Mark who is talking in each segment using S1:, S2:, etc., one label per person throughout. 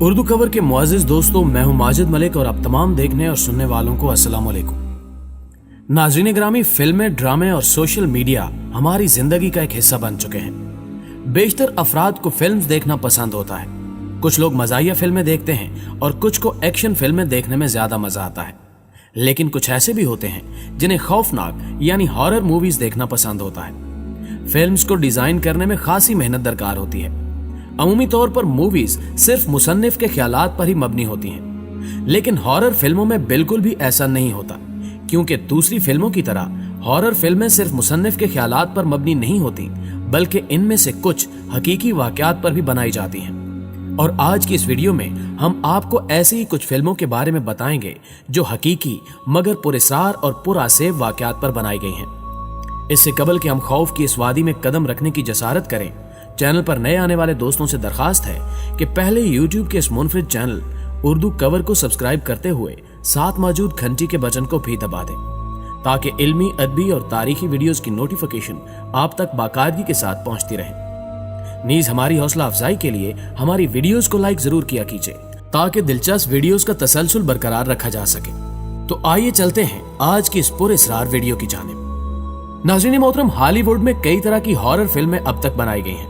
S1: Urdu cover के मुअज़्ज़िज़ दोस्तों, मैं हूं माजिद मलिक और आप तमाम देखने और सुनने वालों को अस्सलाम वालेकुम। नाज़रीन ग्रामी, फिल्में, ड्रामे और सोशल मीडिया हमारी जिंदगी का एक हिस्सा बन चुके हैं। बेशतर अफराद को फिल्म्स देखना पसंद होता है। कुछ लोग मज़ाहिया फिल्में देखते हैं और कुछ को एक्शन फिल्में देखने में ज्यादा मजा आता है, लेकिन कुछ ऐसे भी होते हैं जिन्हें खौफनाक यानी हॉरर मूवीज देखना पसंद होता है। फिल्म्स को डिजाइन करने में खासी मेहनत दरकार होती है। अमूमी तौर पर मूवीज सिर्फ मुसन्निफ के ख्यालात पर ही मबनी होती हैं, लेकिन हॉरर फिल्मों में बिल्कुल भी ऐसा नहीं होता, क्योंकि दूसरी फिल्मों की तरह हॉरर फिल्में सिर्फ मुसन्निफ के ख्यालात पर मबनी नहीं होती, बल्कि इनमें से कुछ हकीकी वाकयात पर भी बनाई जाती हैं। और आज की इस वीडियो में हम आपको ऐसी ही कुछ फिल्मों के बारे में बताएंगे जो हकीकी मगर पुरअसरार और पुरअसेब वाकयात पर बनाई गई हैं। इससे कबल कि हम खौफ की इस वादी में कदम रखने की जसारत करें, चैनल पर नए आने वाले दोस्तों से दरखास्त है कि पहले YouTube के इस मुनफरिद चैनल उर्दू कवर को सब्सक्राइब करते हुए साथ मौजूद घंटी के बटन को भी दबा दें, ताकि इल्मी, अदबी और तारीखी वीडियोस की नोटिफिकेशन आप तक बाकायदगी के साथ पहुंचती रहे। नीज हमारी हौसला अफजाई के लिए हमारी वीडियोस को लाइक जरूर किया कीजिए, ताकि दिलचस्प वीडियोस का तसलसल बरकरार रखा जा सके। तो आइए चलते हैं आज की इस पुरअसरार वीडियो की जानिब। नाज़रीन मोहतरम, हॉलीवुड में कई तरह की हॉरर फिल्में अब तक बनाई गई हैं,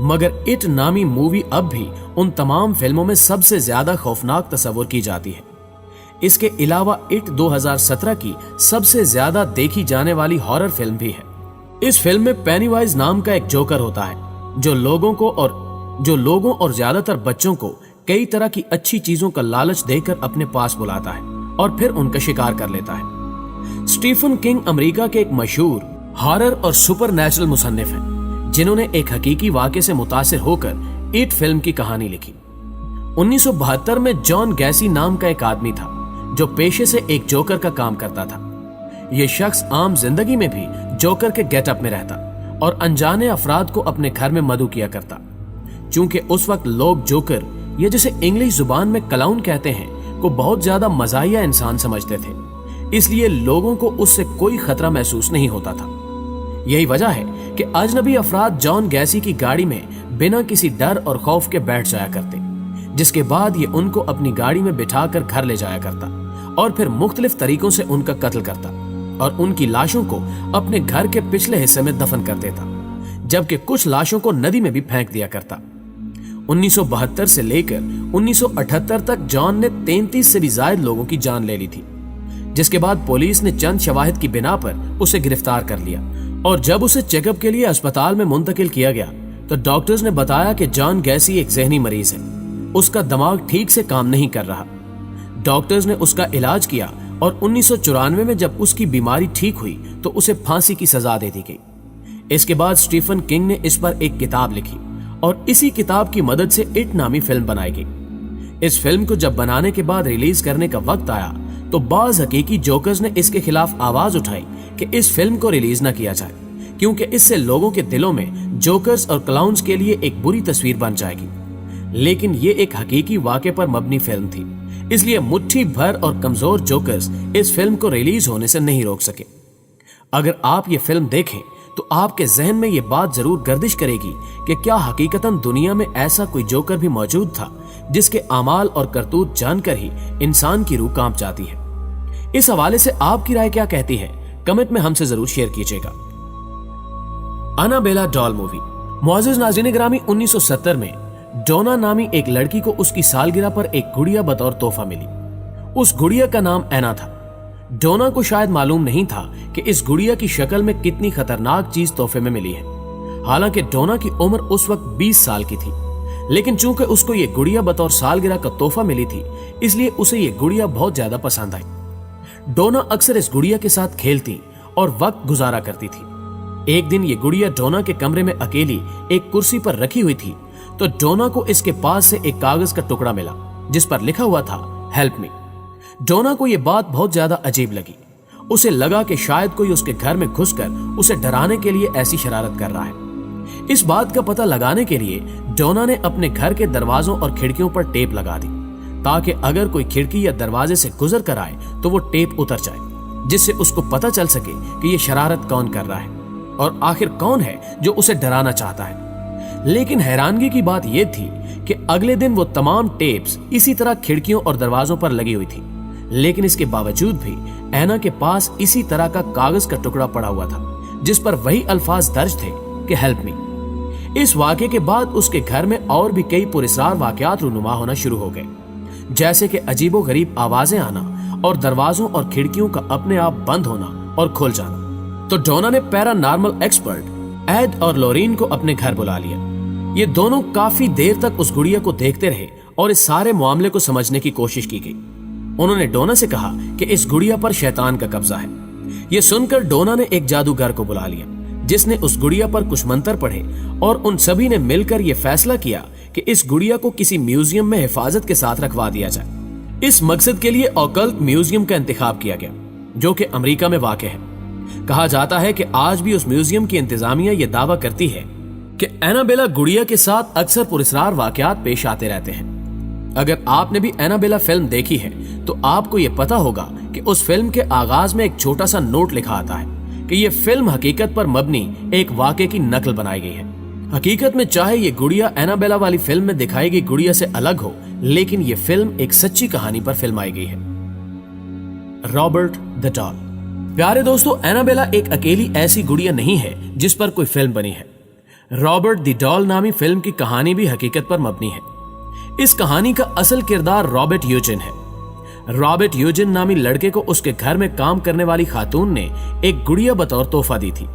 S1: मगर इट नामी मूवी अब भी उन तमाम फिल्मों में सबसे ज्यादा खौफनाक तस्वुर की जाती है। इसके अलावा इट 2017 की सबसे ज्यादा देखी जाने वाली हॉरर फिल्म भी है। इस फिल्म में पेनीवाइज नाम का एक जोकर होता है, जो लोगों और ज्यादातर बच्चों को कई तरह की अच्छी चीजों का लालच देकर अपने पास बुलाता है और फिर उनका शिकार कर लेता है। स्टीफन किंग अमेरिका के एक मशहूर हॉरर और सुपरनैचुरल मुसन्निफ हैं, जिन्होंने एक हकीकी वाक़े से मुतासिर होकर इट फिल्म की कहानी लिखी। 1972 में जॉन गैसी नाम का एक आदमी था, जो पेशे से एक जोकर का काम करता था। यह शख्स आम जिंदगी में भी जोकर के गेटअप में रहता और अनजाने अफराद को अपने घर में मदऊ किया करता। चूंकि उस वक्त लोग जोकर, या जिसे इंग्लिश जुबान में क्लाउन कहते हैं, को बहुत ज्यादा मजाहिया इंसान समझते थे, इसलिए लोगों को उससे कोई खतरा महसूस नहीं होता था। यही वजह है कि अजनबी अफराद जॉन गैसी की गाड़ी में बिना किसी डर और खौफ के बैठ जाया करते, जिसके बाद ये उनको अपनी गाड़ी में बिठाकर घर ले जाया करता और फिर मुख्तलिफ तरीकों से उनका कत्ल करता और उनकी लाशों को अपने घर के पिछले हिस्से में दफन कर देता, जबकि कुछ लाशों को नदी में भी फेंक दिया करता। 1972 से लेकर 1978 तक जॉन ने 33 से भी ज्यादा लोगों की जान ले ली थी, जिसके बाद पुलिस ने चंद शवाहिद की बिना पर उसे गिरफ्तार कर लिया। और जब उसे चेकअप के लिए अस्पताल में मुंतकिल किया गया तो डॉक्टर्स ने बताया कि जॉन गैसी एक जहनी मरीज है, उसका दिमाग ठीक से काम नहीं कर रहा। डॉक्टर्स ने उसका इलाज किया और 1994 में जब उसकी बीमारी ठीक हुई तो उसे फांसी की सजा दे दी गई। इसके बाद स्टीफन किंग ने इस पर एक किताब लिखी और इसी किताब की मदद से इट नामी फिल्म बनाई गई। इस फिल्म को जब बनाने के बाद रिलीज करने का वक्त आया तो बाज हकीकी जोकर्स ने इसके खिलाफ आवाज उठाई कि इस फिल्म को रिलीज न किया जाए, क्योंकि इससे लोगों के दिलों में जोकर्स और क्लाउन्स के लिए एक बुरी तस्वीर बन जाएगी। लेकिन ये एक हकीकी वाक़े पर मबनी फिल्म थी, इसलिए मुट्ठी भर और कमजोर जोकर्स इस फिल्म को रिलीज होने से नहीं रोक सके। अगर आप ये फिल्म देखें तो आपके जहन में ये बात जरूर गर्दिश करेगी कि क्या हकीकतन दुनिया में ऐसा कोई जोकर भी मौजूद था, जिसके अमाल और करतूत जानकर ही इंसान की रूह कांप जाती है। इस हवाले से आपकी राय क्या कहती है, कमेंट में हमसे जरूर शेयर कीजिएगा। Annabelle doll movie. मुअज़्ज़िज़ नाज़रीन ग्रामी, 1970 में डोना नामी एक लड़की को उसकी सालगिरह पर एक गुड़िया बतौर तोहफा मिली। उस गुड़िया का नाम ऐना था। डोना को शायद मालूम नहीं था कि इस गुड़िया की शक्ल में कितनी खतरनाक चीज तोहफे में मिली है। हालांकि डोना की उम्र उस वक्त 20 साल की थी, लेकिन चूंकि उसको ये गुड़िया बतौर सालगिरह का तोहफा मिली थी, इसलिए उसे ये गुड़िया बहुत ज्यादा पसंद आई। डोना अक्सर इस गुड़िया के साथ खेलती और वक्त गुजारा करती थी। एक दिन ये गुड़िया डोना के कमरे में अकेली एक कुर्सी पर रखी हुई थी, तो डोना को इसके पास से एक कागज का टुकड़ा मिला जिस पर लिखा हुआ था हेल्प मी। डोना को यह बात बहुत ज्यादा अजीब लगी। उसे लगा कि शायद कोई उसके घर में घुसकर उसे डराने के लिए ऐसी शरारत कर रहा है। इस बात का पता लगाने के लिए डोना ने अपने घर के दरवाजों और खिड़कियों पर टेप लगा दी, ताकि अगर कोई खिड़की या दरवाजे से गुजर कर आए तो वो टेप उतर जाए, जिससे उसको पता चल सके कि ये शरारत कौन कर रहा है और आखिर कौन है जो उसे डराना चाहता है। लेकिन हैरानगी की बात यह थी कि अगले दिन वो तमाम टेप्स इसी तरह खिड़कियों और दरवाजों पर लगी हुई थी, लेकिन इसके बावजूद भी ऐना के पास इसी तरह का कागज का टुकड़ा पड़ा हुआ था जिस पर वही अल्फाज दर्ज थे कि हेल्प मी। इस वाकये के बाद उसके घर में और भी कई पुरस्कार वाकयात रूनुमा होना शुरू हो गए, जैसे कि अजीबो गरीब आवाजें आना और दरवाजों और खिड़कियों का अपने आप बंद होना और खुल जाना। तो डोना ने पैरानॉर्मल एक्सपर्ट एड और लोरीन को अपने घर बुला लिया। ये दोनों काफी देर तक उस गुड़िया को देखते रहे और इस सारे मामले को समझने की कोशिश की गई। उन्होंने डोना से कहा कि इस गुड़िया पर शैतान का कब्जा है। ये सुनकर डोना ने एक जादूगर को बुला लिया जिसने उस गुड़िया पर कुछ मंत्र पढ़े और उन सभी ने मिलकर यह फैसला किया कि इस गुड़िया को किसी म्यूजियम में हिफाजत के साथ रखवा दिया जाए। इस मकसद के लिए ऑकल्ट म्यूजियम का इंतखाब किया गया जो कि अमेरिका में वाक़ है। कहा जाता है कि आज भी उस म्यूजियम की इंतजामिया यह दावा करती है कि एनाबेला गुड़िया के साथ अक्सर पुरस्कार वाकयात पेश आते रहते हैं। अगर आपने भी एनाबेला फिल्म देखी है तो आपको यह पता होगा कि उस फिल्म के आगाज में एक छोटा सा नोट लिखा आता है कि यह फिल्म हकीकत पर मबनी एक वाक़े की नकल बनाई गई है। हकीकत में चाहे ये गुड़िया एनाबेला वाली फिल्म में दिखाई गई गुड़िया से अलग हो, लेकिन ये फिल्म एक सच्ची कहानी पर फिल्माई गई है। Robert the doll. प्यारे दोस्तों, एनाबेला एक अकेली ऐसी गुड़िया नहीं है जिस पर कोई फिल्म बनी है। रॉबर्ट द डॉल नामी फिल्म की कहानी भी हकीकत पर मबनी है। इस कहानी का असल किरदार रॉबर्ट यूजिन है। रॉबर्ट यूजिन नामी लड़के को उसके घर में काम करने वाली खातून ने एक गुड़िया बतौर तोहफा दी थी।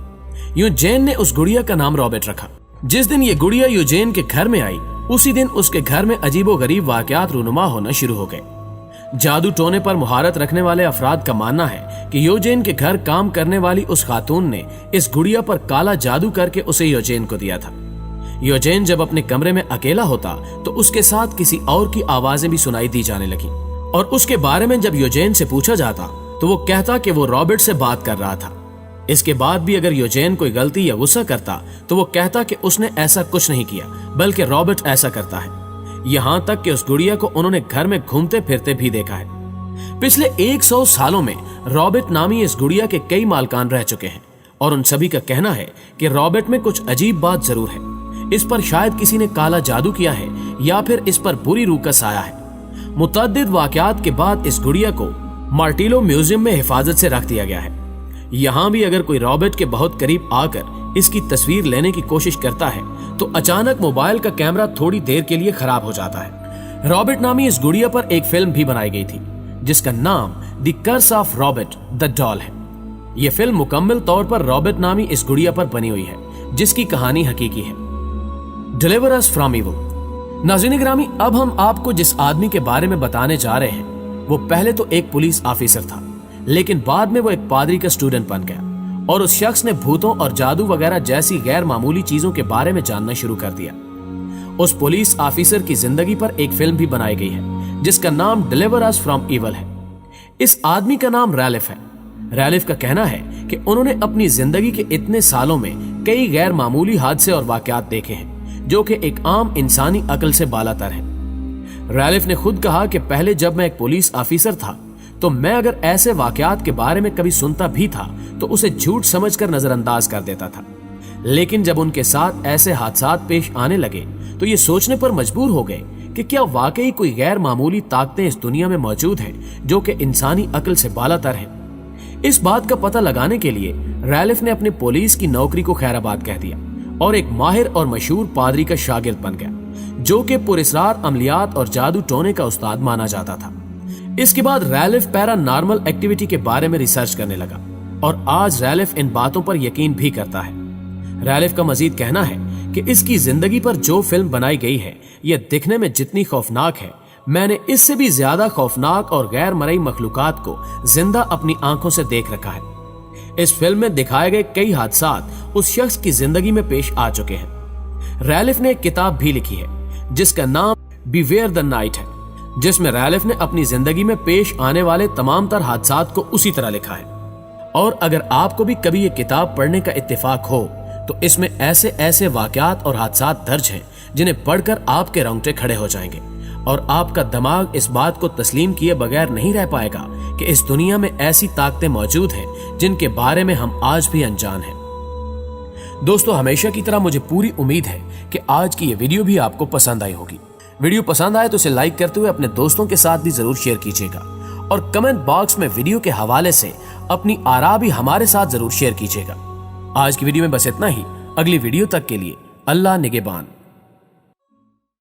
S1: यूजेन ने उस गुड़िया का नाम रॉबर्ट रखा। जिस दिन ये गुड़िया यूजेन के घर में आई उसी दिन उसके घर में अजीबो गरीब वाकयात रूनुमा होना शुरू हो गए। जादू टोने पर मुहारत रखने वाले अफराद का मानना है कि यूजेन के घर काम करने वाली उस खातून ने इस गुड़िया पर काला जादू करके उसे यूजेन को दिया था। यूजेन जब अपने कमरे में अकेला होता तो उसके साथ किसी और की आवाजें भी सुनाई दी जाने लगी और उसके बारे में जब यूजेन से पूछा जाता तो वो कहता कि वो रॉबर्ट से बात कर रहा था। इसके बाद भी अगर यूजेन कोई गलती या गुस्सा करता तो वो कहता कि उसने ऐसा कुछ नहीं किया बल्कि रॉबर्ट ऐसा करता है। यहां तक कि उस गुड़िया को उन्होंने घर में घूमते फिरते भी देखा है। पिछले 100 सालों में रॉबर्ट नामी इस गुड़िया के कई मालकान रह चुके हैं और उन सभी का कहना है कि रॉबर्ट में कुछ अजीब बात जरूर है। इस पर शायद किसी ने काला जादू किया है या फिर इस पर बुरी रूह का साया है। मुतअद्दिद वाकयात के बाद इस गुड़िया को मार्टिलो म्यूजियम में हिफाजत से रख दिया गया है। यहाँ भी अगर कोई रॉबर्ट के बहुत करीब आकर इसकी तस्वीर लेने की कोशिश करता है तो अचानक मोबाइल का कैमरा थोड़ी देर के लिए खराब हो जाता है। रॉबर्ट नामी इस गुड़िया पर एक फिल्म भी बनाई गई थी जिसका नाम the curse of Robert the doll है। यह फिल्म मुकम्मल तौर पर रॉबर्ट नामी इस गुड़िया पर बनी हुई है जिसकी कहानी हकीकी है। Deliver us from evil. नाज़रीन ग्रामी, अब हम आपको जिस आदमी के बारे में बताने जा रहे हैं वो पहले तो एक पुलिस ऑफिसर था, लेकिन बाद में वो एक पादरी का स्टूडेंट बन गया और उस शख्स ने भूतों और जादू वगैरह जैसी गैर मामूली चीजों के बारे में जानना शुरू कर दिया। उस पुलिस ऑफिसर की जिंदगी पर एक फिल्म भी बनाई गई है जिसका नाम डिलीवर अस फ्रॉम इविल है। इस आदमी का नाम रैलिफ है। रैलिफ का कहना है कि उन्होंने अपनी जिंदगी के इतने सालों में कई गैर मामूली हादसे और वाकयात देखे हैं जो कि एक आम इंसानी अकल से बालातर है। रैलिफ ने खुद कहा कि पहले जब मैं एक पुलिस ऑफिसर था तो मैं अगर ऐसे वाकयात के बारे में कभी सुनता भी था तो उसे झूठ समझकर नजरअंदाज कर देता था, लेकिन जब उनके साथ ऐसे हादसात पेश आने लगे तो ये सोचने पर मजबूर हो गए कि क्या वाकई कोई गैर मामूली ताकतें इस दुनिया में मौजूद हैं जो कि इंसानी अकल से बालातर हैं। इस बात का पता लगाने के लिए रैलिफ ने अपने पुलिस की नौकरी को खैराबाद कह दिया और एक माहिर और मशहूर पादरी का शागिर्द बन गया जो कि पुरस्कार अमलियात और जादू टोने का उस्ताद माना जाता था। इसके बाद रैलिफ पैरानॉर्मल एक्टिविटी के बारे में रिसर्च करने लगा और आज रैलिफ इन बातों पर यकीन भी करता है। रैलिफ का मजीद कहना है कि इसकी जिंदगी पर जो फिल्म बनाई गई है यह दिखने में जितनी खौफनाक है, मैंने इससे भी ज्यादा खौफनाक और गैर मरई मखलूकात को जिंदा अपनी आंखों से देख रखा है। इस फिल्म में दिखाए गए कई हादसात उस शख्स की जिंदगी में पेश आ चुके हैं। रैलिफ ने एक किताब भी लिखी है जिसका नाम बिवेयर द नाइट है, जिसमें रैलिफ ने अपनी जिंदगी में पेश आने वाले तमाम तर हादसात को उसी तरह लिखा है। और अगर आपको भी कभी ये किताब पढ़ने का इत्तेफाक हो तो इसमें ऐसे ऐसे वाकयात और हादसात दर्ज हैं जिन्हें पढ़कर आपके रोंगटे खड़े हो जाएंगे और आपका दिमाग इस बात को तस्लीम किए बगैर नहीं रह पाएगा कि इस दुनिया में ऐसी ताकतें मौजूद हैं जिनके बारे में हम आज भी अनजान हैं। दोस्तों हमेशा की तरह मुझे पूरी उम्मीद है कि आज की ये वीडियो भी आपको पसंद आई होगी। वीडियो पसंद आए तो इसे लाइक करते हुए अपने दोस्तों के साथ भी जरूर शेयर कीजिएगा और कमेंट बॉक्स में वीडियो के हवाले से अपनी आरा भी हमारे साथ जरूर शेयर कीजिएगा। आज की वीडियो में बस इतना ही। अगली वीडियो तक के लिए अल्लाह निगहबान।